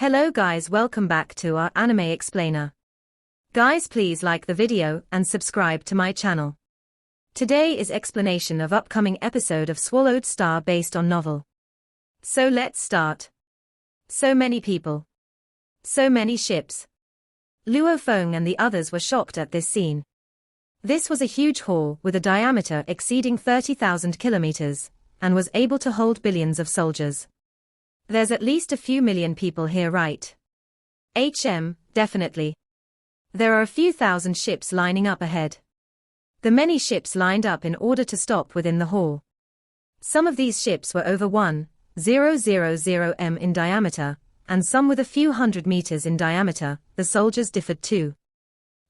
Hello guys, welcome back to our anime explainer. Guys, please like the video and subscribe to my channel. Today is explanation of upcoming episode of Swallowed Star based on novel. So let's start. So many people. So many ships. Luo Feng and the others were shocked at this scene. This was a huge hall with a diameter exceeding 30,000 kilometers, and was able to hold billions of soldiers. There's at least a few million people here, right? Definitely. There are a few thousand ships lining up ahead. The many ships lined up in order to stop within the hall. Some of these ships were over 1,000 m in diameter, and some with a few hundred meters in diameter. The soldiers differed too.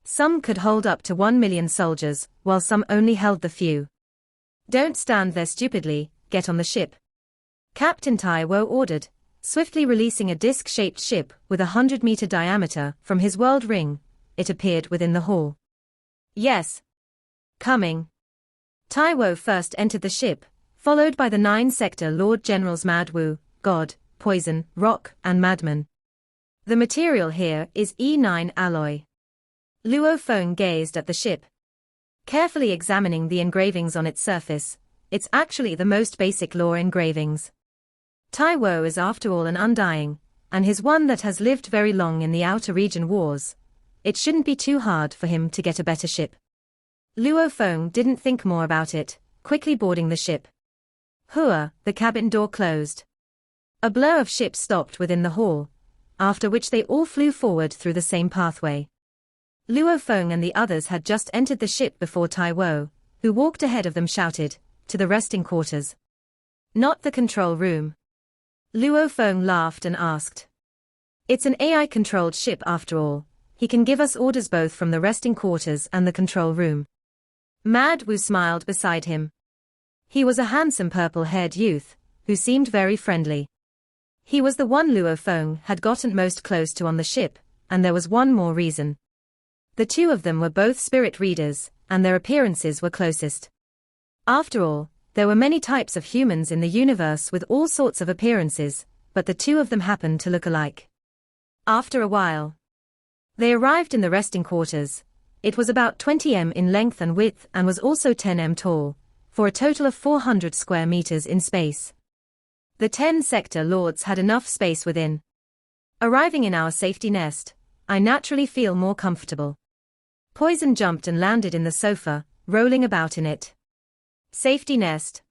Some could hold up to 1 million soldiers, while some only held the few. Don't stand there stupidly, get on the ship. Captain Tai Wo ordered, swiftly releasing a disc-shaped ship with a 100-meter diameter from his world ring. It appeared within the hall. Yes. Coming. Tai Wo first entered the ship, followed by the 9-sector Lord Generals Mad Wu, God, Poison, Rock, and Madman. The material here is E9 alloy. Luo Feng gazed at the ship, carefully examining the engravings on its surface. It's actually the most basic law engravings. Tai Wo is after all an undying, and he's one that has lived very long in the outer region wars. It shouldn't be too hard for him to get a better ship. Luo Feng didn't think more about it, quickly boarding the ship. Hua, the cabin door closed. A blur of ships stopped within the hall, after which they all flew forward through the same pathway. Luo Feng and the others had just entered the ship before Tai Wo, who walked ahead of them, shouted, "To the resting quarters. Not the control room." Luo Feng laughed and asked. "It's an AI-controlled ship after all. He can give us orders both from the resting quarters and the control room." Mad Wu smiled beside him. He was a handsome purple-haired youth, who seemed very friendly. He was the one Luo Feng had gotten most close to on the ship, and there was one more reason. The two of them were both spirit readers, and their appearances were closest. After all, there were many types of humans in the universe with all sorts of appearances, but the two of them happened to look alike. After a while, they arrived in the resting quarters. It was about 20 m in length and width and was also 10 m tall, for a total of 400 square meters in space. The 10-sector lords had enough space within. Arriving in our safety nest, I naturally feel more comfortable. Poison jumped and landed in the sofa, rolling about in it. Safety nest.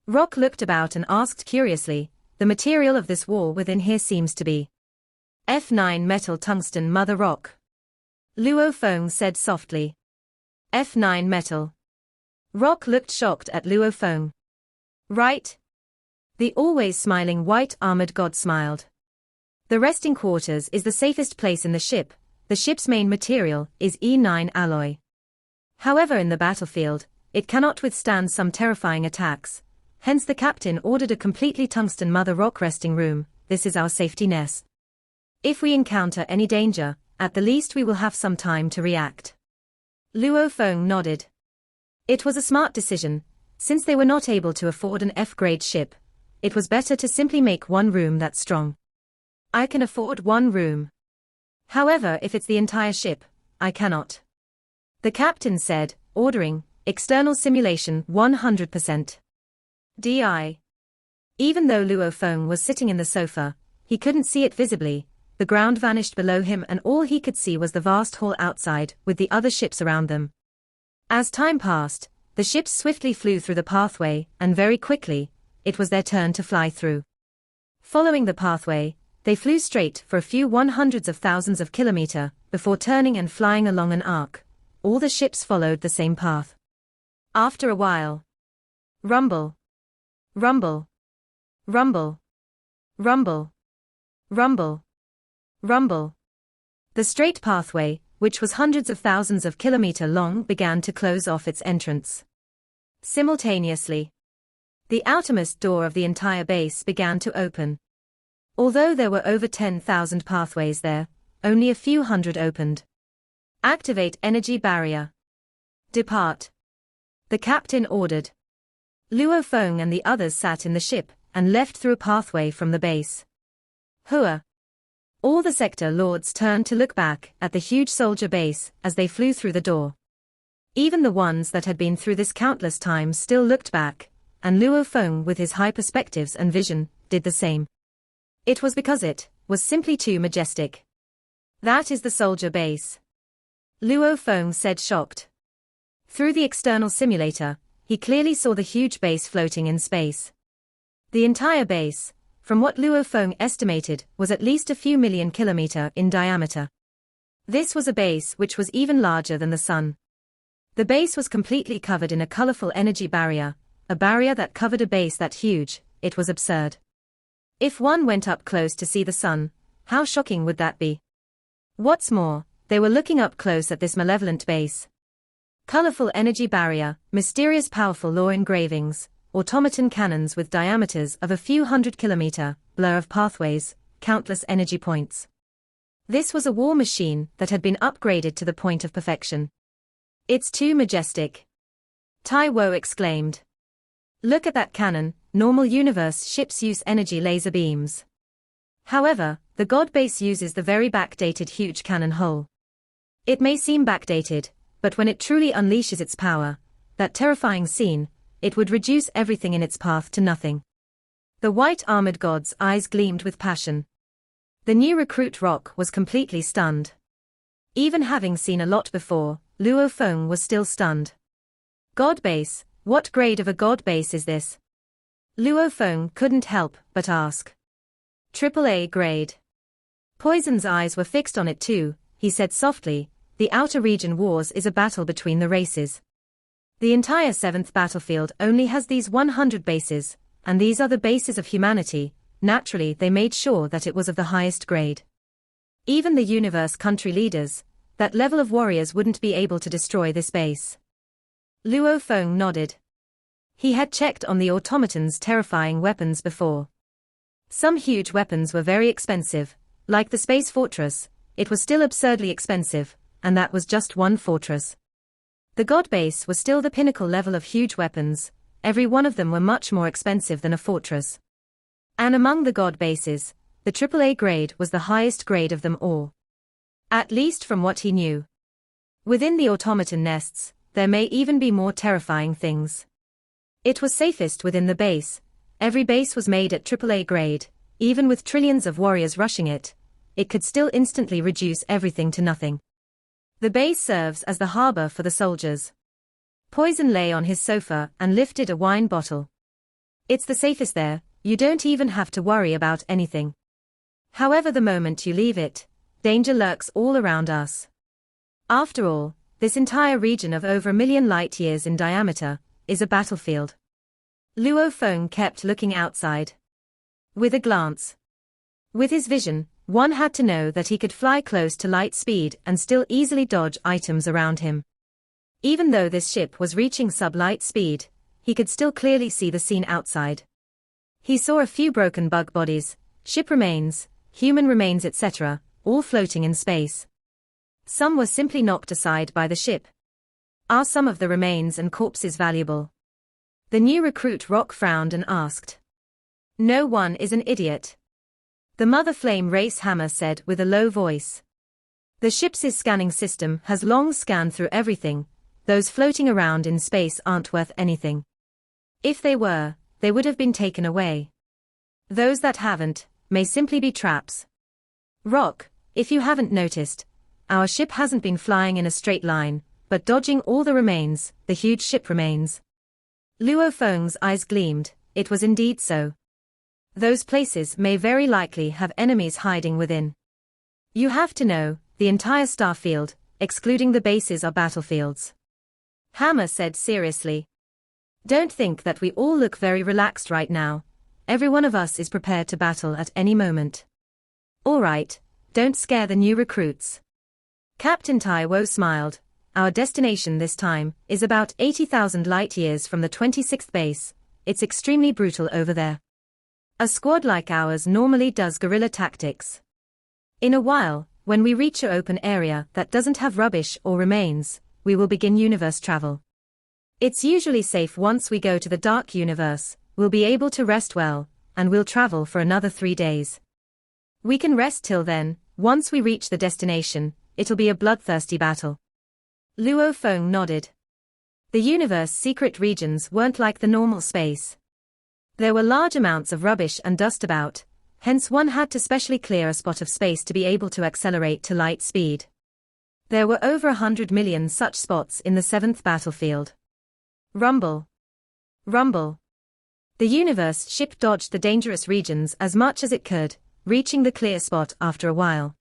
Rock looked about and asked curiously, "The material of this wall within here seems to be F9 metal tungsten, Mother Rock." Luo Feng said softly. F9 metal. Rock looked shocked at Luo Feng. Right? The always smiling white armored god smiled. The resting quarters is the safest place in the ship. The ship's main material is E9 alloy. However, in the battlefield, it cannot withstand some terrifying attacks. Hence the captain ordered a completely tungsten Mother Rock resting room. This is our safety nest. If we encounter any danger, at the least we will have some time to react. Luo Feng nodded. It was a smart decision. Since they were not able to afford an F-grade ship, it was better to simply make one room that's strong. I can afford one room. However, if it's the entire ship, I cannot. The captain said, ordering, external simulation 100%. DI. Even though Luo Feng was sitting in the sofa, he couldn't see it visibly. The ground vanished below him and all he could see was the vast hall outside, with the other ships around them. As time passed, the ships swiftly flew through the pathway, and very quickly, it was their turn to fly through. Following the pathway, they flew straight for a few 100s of thousands of kilometers, before turning and flying along an arc. All the ships followed the same path. After a while. Rumble. Rumble. Rumble. Rumble. Rumble. Rumble. The straight pathway, which was hundreds of thousands of kilometers long, began to close off its entrance. Simultaneously, the outermost door of the entire base began to open. Although there were over 10,000 pathways there, only a few hundred opened. Activate energy barrier. Depart. The captain ordered. Luo Feng and the others sat in the ship, and left through a pathway from the base. Hua. All the sector lords turned to look back at the huge soldier base as they flew through the door. Even the ones that had been through this countless times still looked back, and Luo Feng with his high perspectives and vision, did the same. It was because it was simply too majestic. That is the soldier base, Luo Feng said, shocked. Through the external simulator, he clearly saw the huge base floating in space. The entire base, from what Luo Feng estimated, was at least a few million kilometers in diameter. This was a base which was even larger than the sun. The base was completely covered in a colorful energy barrier, a barrier that covered a base that huge. It was absurd. If one went up close to see the sun, how shocking would that be? What's more, they were looking up close at this malevolent base. Colorful energy barrier, mysterious powerful law engravings, automaton cannons with diameters of a few hundred kilometers, blur of pathways, countless energy points. This was a war machine that had been upgraded to the point of perfection. It's too majestic, Tai Wo exclaimed. Look at that cannon. Normal universe ships use energy laser beams. However, the God base uses the very backdated huge cannon hull. It may seem backdated, but when it truly unleashes its power, that terrifying scene, it would reduce everything in its path to nothing. The white-armored god's eyes gleamed with passion. The new recruit Rock was completely stunned. Even having seen a lot before, Luo Feng was still stunned. God base, what grade of a god base is this? Luo Feng couldn't help but ask. AAA grade. Poison's eyes were fixed on it too. He said softly, the Outer Region Wars is a battle between the races. The entire 7th battlefield only has these 100 bases, and these are the bases of humanity. Naturally they made sure that it was of the highest grade. Even the universe country leaders, that level of warriors wouldn't be able to destroy this base. Luo Feng nodded. He had checked on the automatons' terrifying weapons before. Some huge weapons were very expensive, like the space fortress. It was still absurdly expensive, and that was just one fortress. The god base was still the pinnacle level of huge weapons. Every one of them were much more expensive than a fortress. And among the god bases, the AAA grade was the highest grade of them all. At least from what he knew. Within the automaton nests, there may even be more terrifying things. It was safest within the base. Every base was made at AAA grade. Even with trillions of warriors rushing it, it could still instantly reduce everything to nothing. The base serves as the harbor for the soldiers. Poison lay on his sofa and lifted a wine bottle. It's the safest there, you don't even have to worry about anything. However, the moment you leave it, danger lurks all around us. After all, this entire region of over 1 million light-years in diameter is a battlefield. Luo Feng kept looking outside. With a glance. With his vision, one had to know that he could fly close to light speed and still easily dodge items around him. Even though this ship was reaching sub-light speed, he could still clearly see the scene outside. He saw a few broken bug bodies, ship remains, human remains, etc., all floating in space. Some were simply knocked aside by the ship. Are some of the remains and corpses valuable? The new recruit Rock frowned and asked. No one is an idiot. The Mother Flame Race Hammer said with a low voice. The ship's scanning system has long scanned through everything. Those floating around in space aren't worth anything. If they were, they would have been taken away. Those that haven't, may simply be traps. Rock, if you haven't noticed, our ship hasn't been flying in a straight line, but dodging all the remains, the huge ship remains. Luo Feng's eyes gleamed. It was indeed so. Those places may very likely have enemies hiding within. You have to know, the entire star field, excluding the bases, are battlefields. Hammer said seriously. Don't think that we all look very relaxed right now. Every one of us is prepared to battle at any moment. All right, don't scare the new recruits. Captain Tai Wo smiled. Our destination this time is about 80,000 light-years from the 26th base. It's extremely brutal over there. A squad like ours normally does guerrilla tactics. In a while, when we reach an open area that doesn't have rubbish or remains, we will begin universe travel. It's usually safe once we go to the dark universe. We'll be able to rest well, and we'll travel for another 3 days. We can rest till then, Once we reach the destination, it'll be a bloodthirsty battle. Luo Feng nodded. The universe's secret regions weren't like the normal space. There were large amounts of rubbish and dust about, hence one had to specially clear a spot of space to be able to accelerate to light speed. There were over 100 million such spots in the 7th battlefield. Rumble. Rumble. The universe ship dodged the dangerous regions as much as it could, reaching the clear spot after a while.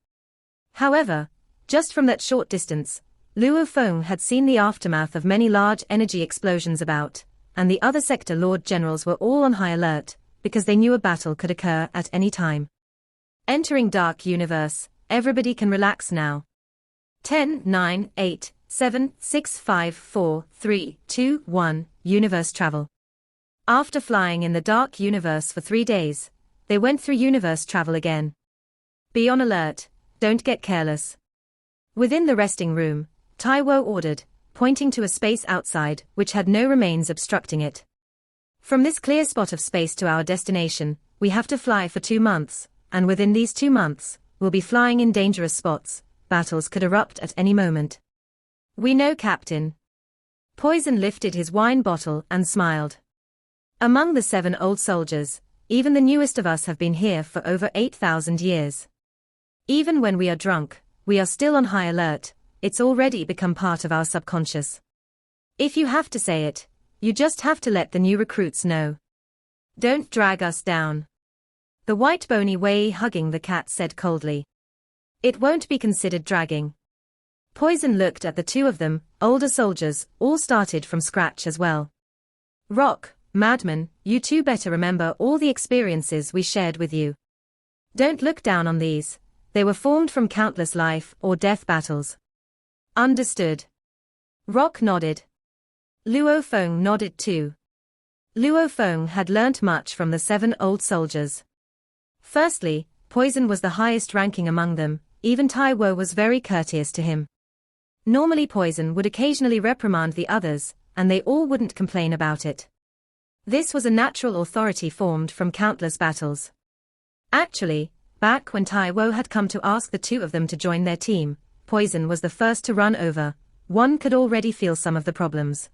However, just from that short distance, Luo Feng had seen the aftermath of many large energy explosions about, and the other sector Lord Generals were all on high alert, because they knew a battle could occur at any time. Entering Dark Universe, everybody can relax now. 10, 9, 8, 7, 6, 5, 4, 3, 2, 1, Universe travel. After flying in the Dark Universe for 3 days, they went through universe travel again. Be on alert, don't get careless. Within the resting room, Taiwo ordered, pointing to a space outside which had no remains obstructing it. From this clear spot of space to our destination, we have to fly for 2 months, and within these 2 months, we'll be flying in dangerous spots. Battles could erupt at any moment. We know, Captain. Poison lifted his wine bottle and smiled. Among the 7 old soldiers, even the newest of us have been here for over 8,000 years. Even when we are drunk, we are still on high alert. It's already become part of our subconscious. If you have to say it, you just have to let the new recruits know. Don't drag us down. The white bony Wei hugging the cat said coldly. It won't be considered dragging. Poison looked at the 2 of them, older soldiers, all started from scratch as well. Rock, Madman, you 2 better remember all the experiences we shared with you. Don't look down on these, they were formed from countless life or death battles. Understood. Rock nodded. Luo Feng nodded too. Luo Feng had learnt much from the 7 old soldiers. Firstly, Poison was the highest ranking among them, even Taiwo was very courteous to him. Normally Poison would occasionally reprimand the others, and they all wouldn't complain about it. This was a natural authority formed from countless battles. Actually, back when Taiwo had come to ask the 2 of them to join their team, Poison was the first to run over. One could already feel some of the problems.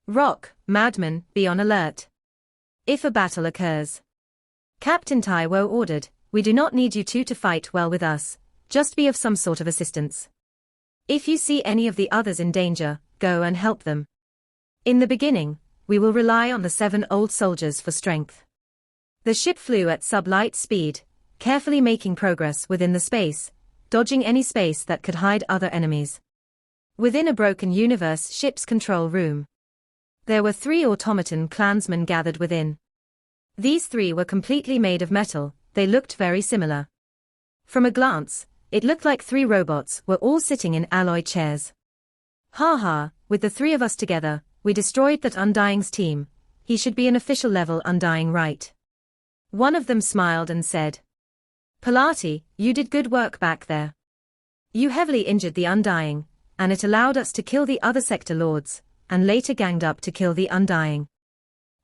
Rock, Madman, be on alert. If a battle occurs. Captain Taiwo ordered, we do not need you 2 to fight well with us, just be of some sort of assistance. If you see any of the others in danger, go and help them. In the beginning, we will rely on the 7 old soldiers for strength. The ship flew at sub-light speed, carefully making progress within the space, dodging any space that could hide other enemies. Within a broken universe ship's control room, there were 3 automaton clansmen gathered within. These 3 were completely made of metal, they looked very similar. From a glance, it looked like 3 robots were all sitting in alloy chairs. Ha, with the 3 of us together, we destroyed that Undying's team. He should be an official level Undying, right? One of them smiled and said. Pilati, you did good work back there. You heavily injured the Undying, and it allowed us to kill the other sector lords, and later ganged up to kill the Undying.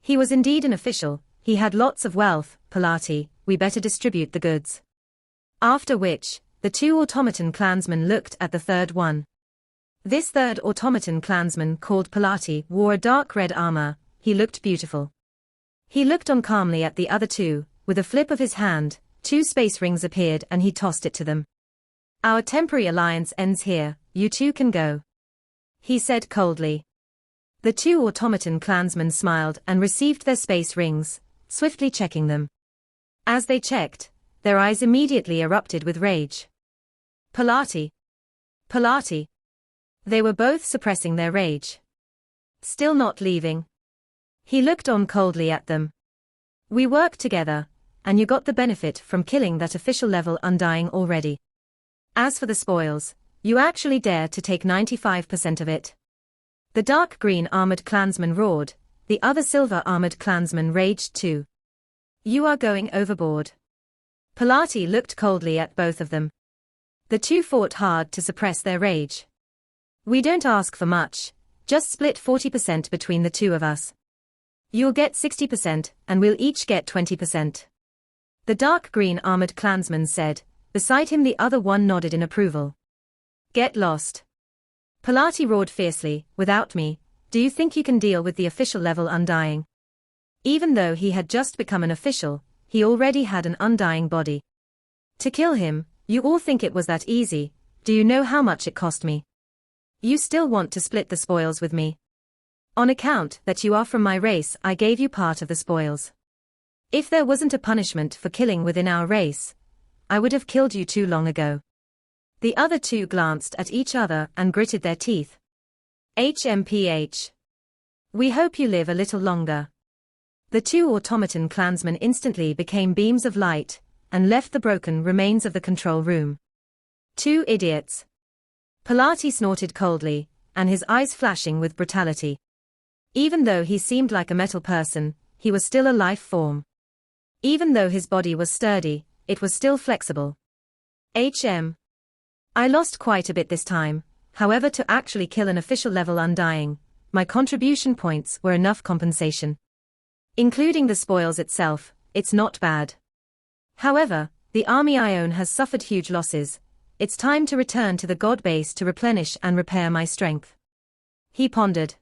He was indeed an official, he had lots of wealth. Pilati, we better distribute the goods. After which, the 2 automaton clansmen looked at the 3rd one. This 3rd automaton clansman called Pilati wore a dark red armor, he looked beautiful. He looked on calmly at the other 2, with a flip of his hand, 2 space rings appeared and he tossed it to them. Our temporary alliance ends here, you 2 can go. He said coldly. The 2 automaton clansmen smiled and received their space rings, swiftly checking them. As they checked, their eyes immediately erupted with rage. Pilati. Pilati. They were both suppressing their rage. Still not leaving. He looked on coldly at them. We worked together, and you got the benefit from killing that official level Undying already. As for the spoils, you actually dare to take 95% of it. The dark green armored clansman roared, the other silver armored clansman raged too. You are going overboard. Pilati looked coldly at both of them. The 2 fought hard to suppress their rage. We don't ask for much, just split 40% between the 2 of us. You'll get 60% and we'll each get 20%. The dark green armored clansman said, Beside him the other one nodded in approval. Get lost. Pilati roared fiercely, without me, do you think you can deal with the official level undying? Even though he had just become an official, he already had an undying body. To kill him, you all think it was that easy, do you know how much it cost me? You still want to split the spoils with me? On account that you are from my race, I gave you part of the spoils. If there wasn't a punishment for killing within our race, I would have killed you too long ago. The other two glanced at each other and gritted their teeth. HMPH. We hope you live a little longer. The two automaton clansmen instantly became beams of light, and left the broken remains of the control room. Two idiots. Pilati snorted coldly, and his eyes flashing with brutality. Even though he seemed like a metal person, he was still a life form. Even though his body was sturdy, it was still flexible. I lost quite a bit this time, however to actually kill an official level undying, my contribution points were enough compensation. Including the spoils itself, it's not bad. However, the army I own has suffered huge losses, it's time to return to the god base to replenish and repair my strength. He pondered.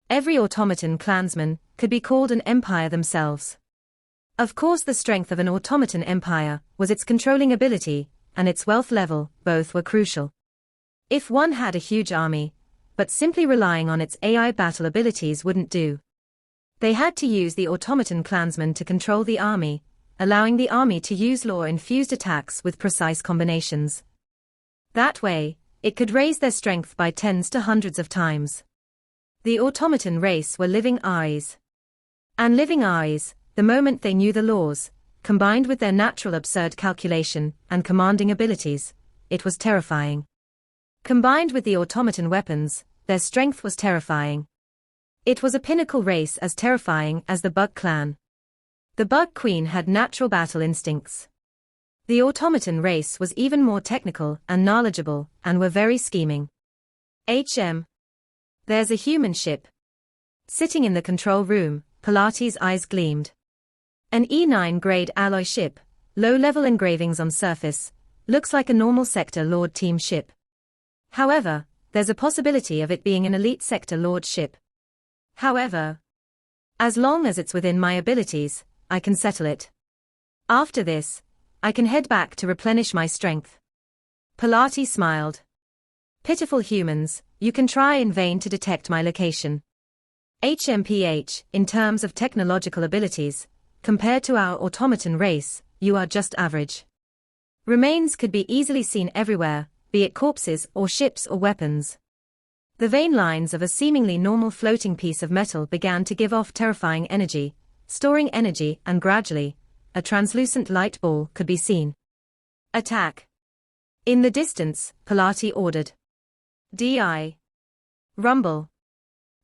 Every automaton clansman could be called an empire themselves. Of course the strength of an automaton empire was its controlling ability, and its wealth level, both were crucial. If one had a huge army, but simply relying on its AI battle abilities wouldn't do. They had to use the automaton clansmen to control the army, allowing the army to use law-infused attacks with precise combinations. That way, it could raise their strength by tens to hundreds of times. The automaton race were living eyes. And living eyes, the moment they knew the laws, combined with their natural absurd calculation and commanding abilities, it was terrifying. Combined with the automaton weapons, their strength was terrifying. It was a pinnacle race as terrifying as the Bug Clan. The Bug Queen had natural battle instincts. The automaton race was even more technical and knowledgeable, and were very scheming. There's a human ship. Sitting in the control room, Pilati's eyes gleamed. An E9 grade alloy ship, low-level engravings on surface, looks like a normal Sector Lord team ship. However, there's a possibility of it being an elite Sector Lord ship. However, as long as it's within my abilities, I can settle it. After this, I can head back to replenish my strength. Pilati smiled. Pitiful humans, you can try in vain to detect my location. In terms of technological abilities, compared to our automaton race, you are just average. Remains could be easily seen everywhere, be it corpses or ships or weapons. The vein lines of a seemingly normal floating piece of metal began to give off terrifying energy, storing energy, and gradually, a translucent light ball could be seen. Attack. In the distance, Pilati ordered. DI. Rumble.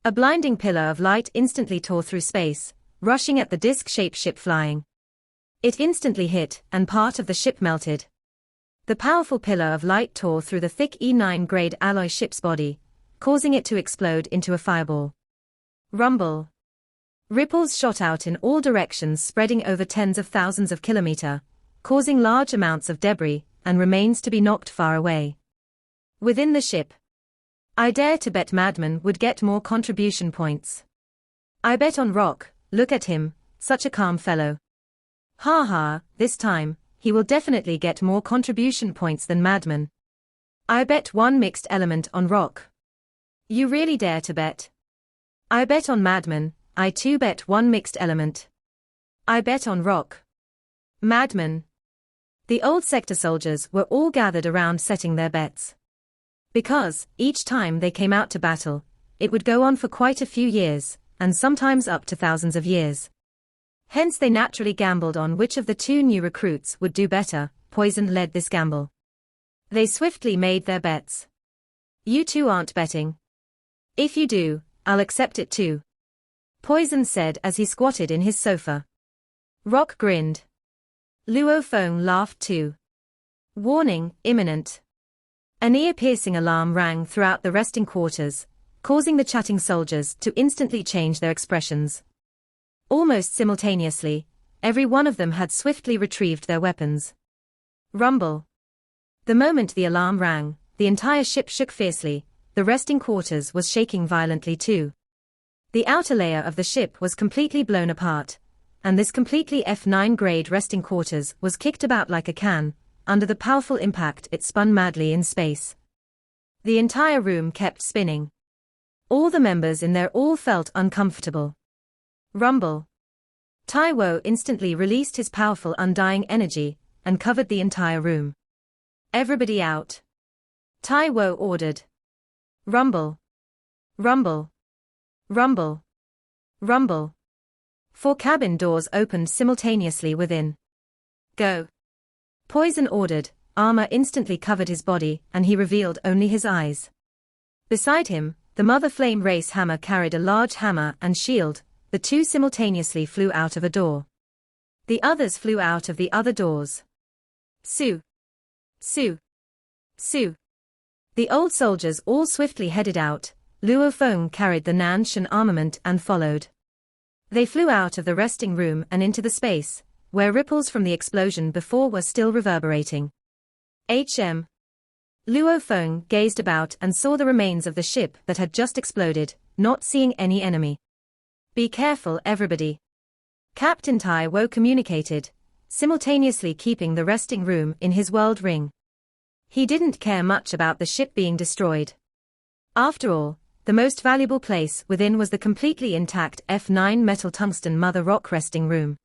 A blinding pillar of light instantly tore through space, rushing at the disc-shaped ship flying. It instantly hit, and part of the ship melted. The powerful pillar of light tore through the thick E9 grade alloy ship's body, causing it to explode into a fireball. Rumble. Ripples shot out in all directions, spreading over tens of thousands of kilometers, causing large amounts of debris and remains to be knocked far away. Within the ship. I dare to bet Madman would get more contribution points. I bet on Rock, look at him, such a calm fellow. Ha ha, this time, he will definitely get more contribution points than Madman. I bet one mixed element on Rock. You really dare to bet? I bet on Madman, I too bet one mixed element. I bet on Rock. Madman. The old sector soldiers were all gathered around setting their bets. Because, each time they came out to battle, it would go on for quite a few years, and sometimes up to thousands of years. Hence they naturally gambled on which of the two new recruits would do better. Poison led this gamble. They swiftly made their bets. You two aren't betting. If you do, I'll accept it too. Poison said as he squatted in his sofa. Rock grinned. Luo Feng laughed too. Warning, imminent. An ear-piercing alarm rang throughout the resting quarters, causing the chatting soldiers to instantly change their expressions. Almost simultaneously, every one of them had swiftly retrieved their weapons. Rumble. The moment the alarm rang, the entire ship shook fiercely, the resting quarters was shaking violently too. The outer layer of the ship was completely blown apart, and this completely F9 grade resting quarters was kicked about like a can. Under the powerful impact it spun madly in space. The entire room kept spinning. All the members in there all felt uncomfortable. Rumble. Taiwo instantly released his powerful undying energy, and covered the entire room. Everybody out. Taiwo ordered. Rumble. Rumble. Rumble. Rumble. 4 cabin doors opened simultaneously within. Go. Poison ordered. Armor instantly covered his body, and he revealed only his eyes. Beside him, the Mother Flame Race Hammer carried a large hammer and shield. The two simultaneously flew out of a door. The others flew out of the other doors. Su. Su. Su. The old soldiers all swiftly headed out. Luo Feng carried the Nanshan armament and followed. They flew out of the resting room and into the space, where ripples from the explosion before were still reverberating. Luo Feng gazed about and saw the remains of the ship that had just exploded, not seeing any enemy. Be careful, everybody. Captain Taiwo communicated, simultaneously keeping the resting room in his world ring. He didn't care much about the ship being destroyed. After all, the most valuable place within was the completely intact F9 metal tungsten Mother Rock resting room.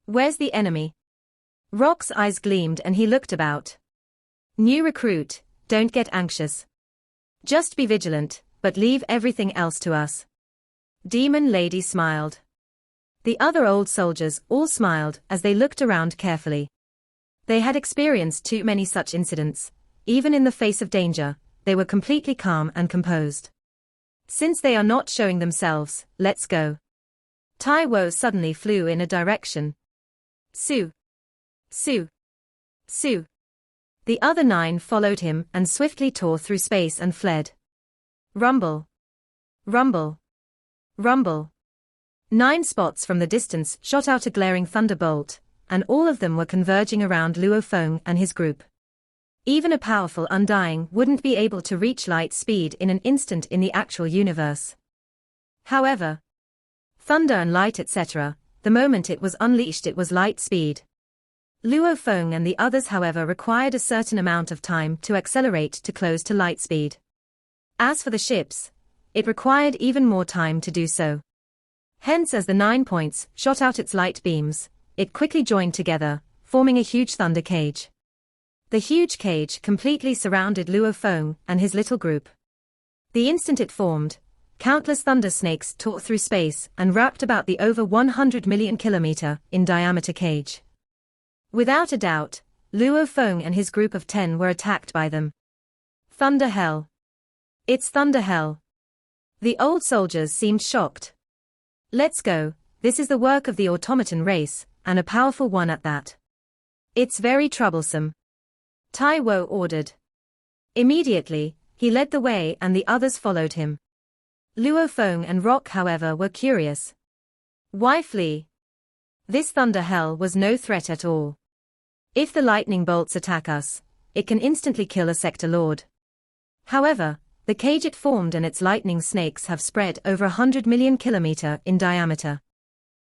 Where's the enemy? Rock's eyes gleamed and he looked about. New recruit, don't get anxious. Just be vigilant, but leave everything else to us. Demon Lady smiled. The other old soldiers all smiled as they looked around carefully. They had experienced too many such incidents. Even in the face of danger, they were completely calm and composed. Since they are not showing themselves, let's go. Taiwo suddenly flew in a direction. Su. Su. Su. The other 9 followed him and swiftly tore through space and fled. Rumble. Rumble. Rumble. 9 spots from the distance shot out a glaring thunderbolt, and all of them were converging around Luo Feng and his group. Even a powerful Undying wouldn't be able to reach light speed in an instant in the actual universe. However, thunder and light etc., the moment it was unleashed it was light speed. Luo Feng and the others however required a certain amount of time to accelerate to close to light speed. As for the ships, it required even more time to do so. Hence as the 9 points shot out its light beams, it quickly joined together, forming a huge thunder cage. The huge cage completely surrounded Luo Feng and his little group. The instant it formed, countless thunder snakes tore through space and wrapped about the over 100 million kilometer in diameter cage. Without a doubt, Luo Feng and his group of 10 were attacked by them. Thunder hell. It's thunder hell. The old soldiers seemed shocked. Let's go, this is the work of the automaton race, and a powerful one at that. It's very troublesome. Taiwo ordered. Immediately, he led the way and the others followed him. Luo Feng and Rock however were curious. Why flee? This thunder hell was no threat at all. If the lightning bolts attack us, it can instantly kill a sector lord. However, the cage it formed and its lightning snakes have spread over 100 million kilometer in diameter.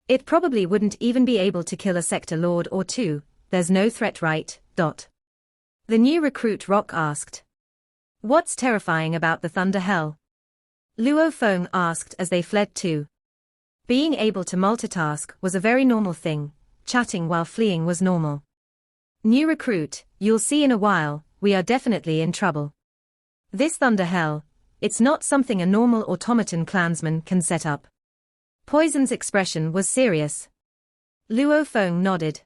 It probably wouldn't even be able to kill a sector lord or 2, there's no threat, right? The new recruit Rock asked. What's terrifying about the thunder hell? Luo Feng asked as they fled too. Being able to multitask was a very normal thing, chatting while fleeing was normal. New recruit, you'll see in a while, we are definitely in trouble. This thunder hell, it's not something a normal automaton clansman can set up. Poison's expression was serious. Luo Feng nodded.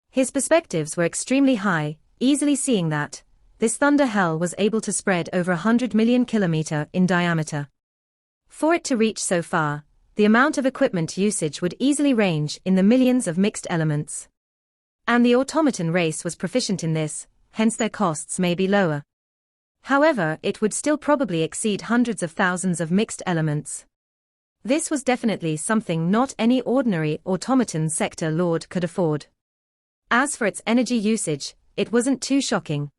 His perspectives were extremely high, easily seeing that this thunder hell was able to spread over 100 million kilometer in diameter. For it to reach so far, the amount of equipment usage would easily range in the millions of mixed elements. And the automaton race was proficient in this, hence their costs may be lower. However, it would still probably exceed hundreds of thousands of mixed elements. This was definitely something not any ordinary automaton sector lord could afford. As for its energy usage, it wasn't too shocking.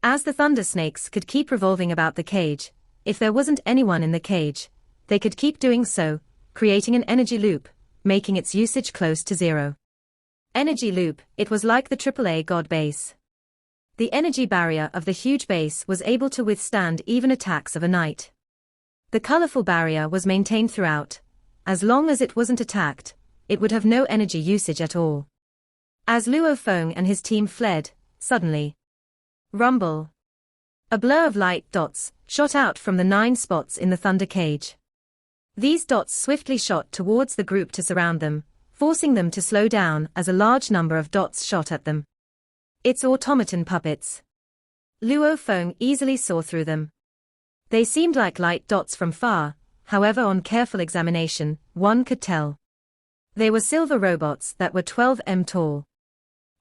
As the thunder snakes could keep revolving about the cage, if there wasn't anyone in the cage, they could keep doing so, creating an energy loop, making its usage close to zero. Energy loop, it was like the AAA God base. The energy barrier of the huge base was able to withstand even attacks of a knight. The colorful barrier was maintained throughout. As long as it wasn't attacked, it would have no energy usage at all. As Luo Feng and his team fled, suddenly, rumble. A blur of light dots shot out from the 9 spots in the thunder cage. These dots swiftly shot towards the group to surround them, forcing them to slow down as a large number of dots shot at them. It's automaton puppets. Luo Feng easily saw through them. They seemed like light dots from far, however on careful examination, one could tell. They were silver robots that were 12 m tall.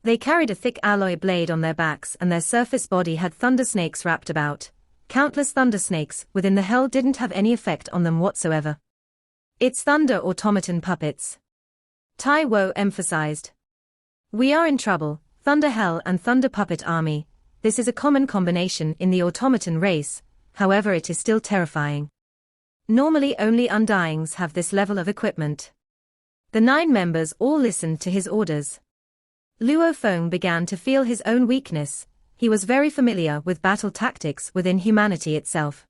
They carried a thick alloy blade on their backs and their surface body had thunder snakes wrapped about. Countless thunder snakes within the hell didn't have any effect on them whatsoever. It's thunder automaton puppets. Tai Wo emphasized. We are in trouble, Thunder Hell and Thunder Puppet Army. This is a common combination in the automaton race, however it is still terrifying. Normally only Undyings have this level of equipment. The 9 members all listened to his orders. Luo Feng began to feel his own weakness. He was very familiar with battle tactics within humanity itself.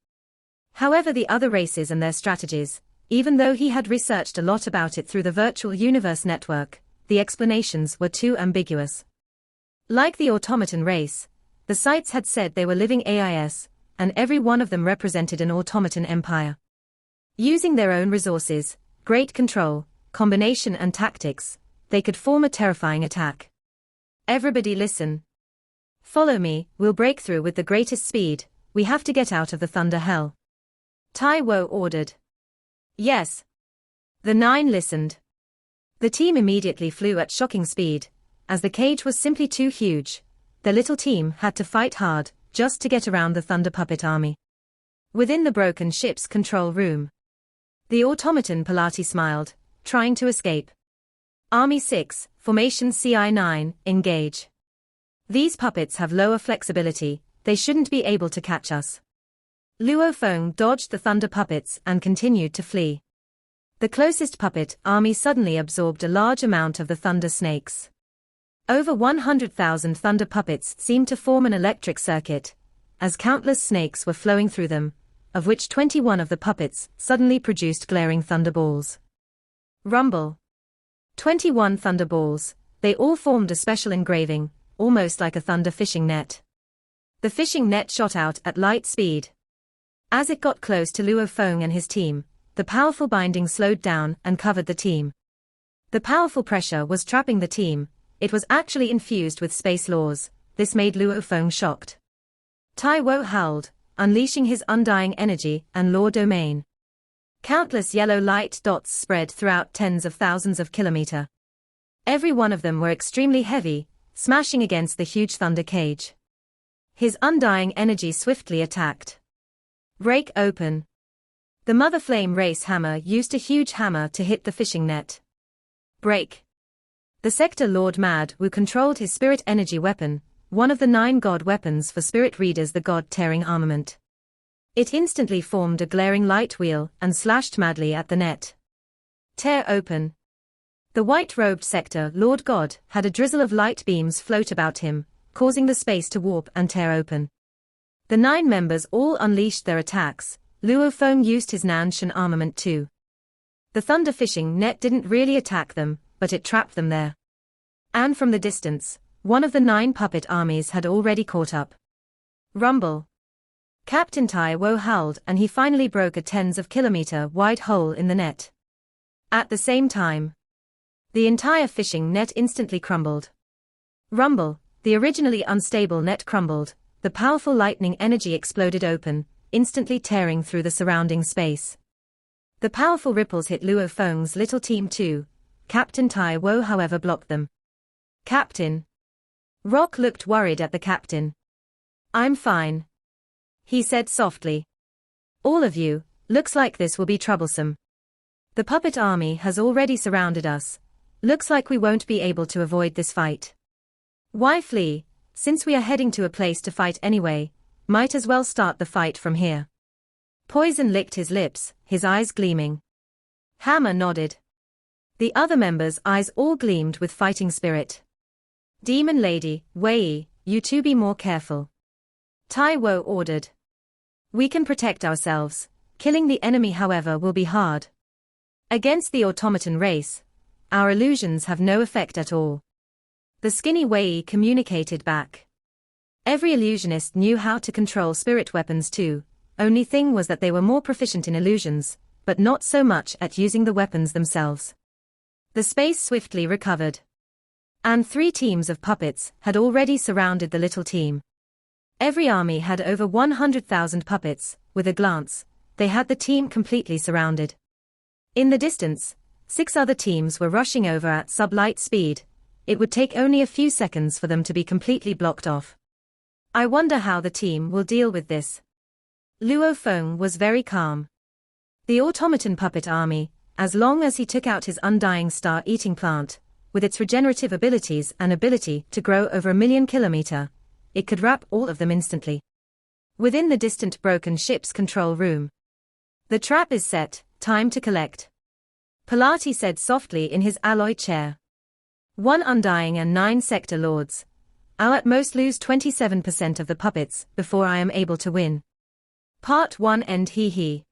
However, the other races and their strategies, even though he had researched a lot about it through the virtual universe network, the explanations were too ambiguous. Like the automaton race, the sites had said they were living AIS, and every one of them represented an automaton empire. Using their own resources, great control, combination and tactics, they could form a terrifying attack. Everybody listen. Follow me, we'll break through with the greatest speed, we have to get out of the thunder hell. Tai Wo ordered. Yes. The 9 listened. The team immediately flew at shocking speed. As the cage was simply too huge, the little team had to fight hard just to get around the Thunder Puppet Army. Within the broken ship's control room, the automaton Pilati smiled, trying to escape. Army 6, Formation CI-9, engage. These puppets have lower flexibility, they shouldn't be able to catch us. Luo Feng dodged the thunder puppets and continued to flee. The closest puppet army suddenly absorbed a large amount of the thunder snakes. Over 100,000 thunder puppets seemed to form an electric circuit, as countless snakes were flowing through them, of which 21 of the puppets suddenly produced glaring thunderballs. Rumble. 21 thunderballs, they all formed a special engraving, almost like a thunder fishing net. The fishing net shot out at light speed. As it got close to Luo Feng and his team, the powerful binding slowed down and covered the team. The powerful pressure was trapping the team, it was actually infused with space laws, this made Luo Feng shocked. Tai Wo howled, unleashing his undying energy and law domain. Countless yellow light dots spread throughout tens of thousands of kilometers. Every one of them were extremely heavy, smashing against the huge thunder cage. His undying energy swiftly attacked. Break open. The Mother Flame Race Hammer used a huge hammer to hit the fishing net. Break. The Sector Lord Mad Wu controlled his spirit energy weapon, one of the 9 god weapons for spirit readers, the god-tearing armament. It instantly formed a glaring light wheel and slashed madly at the net. Tear open. The white-robed Sector Lord God had a drizzle of light beams float about him, causing the space to warp and tear open. The 9 members all unleashed their attacks. Luo Feng used his Nanshan armament too. The thunder fishing net didn't really attack them, but it trapped them there. And from the distance, one of the 9 puppet armies had already caught up. Rumble. Captain Tai Wo howled and he finally broke a tens of kilometer wide hole in the net. At the same time, the entire fishing net instantly crumbled. Rumble, the originally unstable net crumbled, the powerful lightning energy exploded open, instantly tearing through the surrounding space. The powerful ripples hit Luo Feng's little team too. Captain Tai Wo however blocked them. Captain. Rock looked worried at the captain. I'm fine, he said softly. All of you, looks like this will be troublesome. The puppet army has already surrounded us. Looks like we won't be able to avoid this fight. Why flee? since we are heading to a place to fight anyway, might as well start the fight from here. Poison licked his lips, his eyes gleaming. Hammer nodded. The other members' eyes all gleamed with fighting spirit. Demon Lady, Wei, you two be more careful. Tai Wo ordered. We can protect ourselves. Killing the enemy, however, will be hard. Against the automaton race, our illusions have no effect at all. The skinny Wei communicated back. Every illusionist knew how to control spirit weapons too, only thing was that they were more proficient in illusions, but not so much at using the weapons themselves. The space swiftly recovered. And 3 teams of puppets had already surrounded the little team. Every army had over 100,000 puppets. With a glance, they had the team completely surrounded. In the distance, 6 other teams were rushing over at sublight speed. It would take only a few seconds for them to be completely blocked off. I wonder how the team will deal with this. Luo Feng was very calm. The automaton puppet army, as long as he took out his undying star-eating plant, with its regenerative abilities and ability to grow over 1 million kilometers, it could wrap all of them instantly. Within the distant broken ship's control room. The trap is set, time to collect. Pilati said softly in his alloy chair. 1 undying and 9 sector lords. I'll at most lose 27% of the puppets before I am able to win. Part 1 end. He.